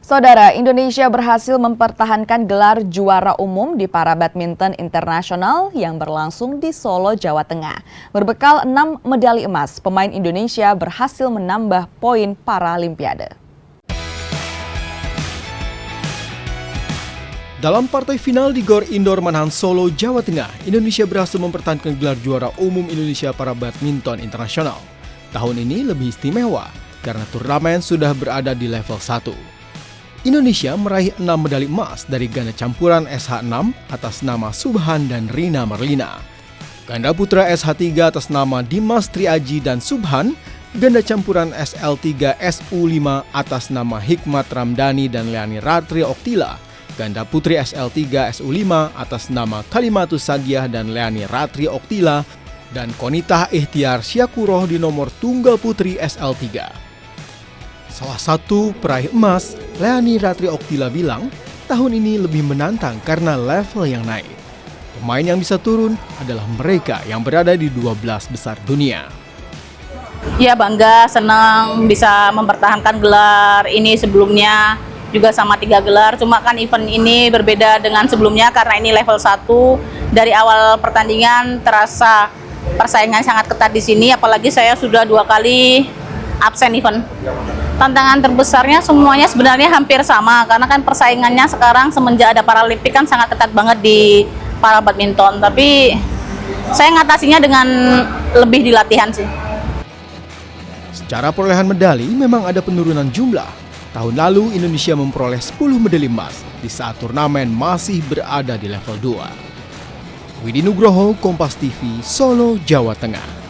Saudara, Indonesia berhasil mempertahankan gelar juara umum di Para Badminton Internasional yang berlangsung di Solo, Jawa Tengah. Berbekal 6 medali emas, pemain Indonesia berhasil menambah poin Paralimpiade. Dalam partai final di Gor Indoor Manahan Solo, Jawa Tengah, Indonesia berhasil mempertahankan gelar juara umum Indonesia Para Badminton Internasional. Tahun ini lebih istimewa karena turnamen sudah berada di level 1. Indonesia meraih 6 medali emas dari ganda campuran SH6 atas nama Subhan dan Rina Marlina. Ganda putra SH3 atas nama Dimas Triaji dan Subhan, ganda campuran SL3 SU5 atas nama Hikmat Ramdhani dan Leani Ratri Oktila, ganda putri SL3 SU5 atas nama Kalimatus Sadiah dan Leani Ratri Oktila, dan Konitah Ikhtiar Syakuroh di nomor tunggal putri SL3. Salah satu peraih emas, Leani Ratri Oktila bilang, tahun ini lebih menantang karena level yang naik. Pemain yang bisa turun adalah mereka yang berada di 12 besar dunia. Ya bangga, senang bisa mempertahankan gelar ini sebelumnya juga sama 3 gelar. Cuma kan event ini berbeda dengan sebelumnya karena ini level 1. Dari awal pertandingan terasa persaingan sangat ketat di sini, apalagi saya sudah 2 kali absen event. Tantangan terbesarnya semuanya sebenarnya hampir sama karena kan persaingannya sekarang semenjak ada Paralimpik kan sangat ketat banget di para badminton, tapi saya ngatasinya dengan lebih di latihan sih. Secara perolehan medali memang ada penurunan jumlah. Tahun lalu Indonesia memperoleh 10 medali emas di saat turnamen masih berada di level 2. Widi Nugroho, Kompas TV, Solo, Jawa Tengah.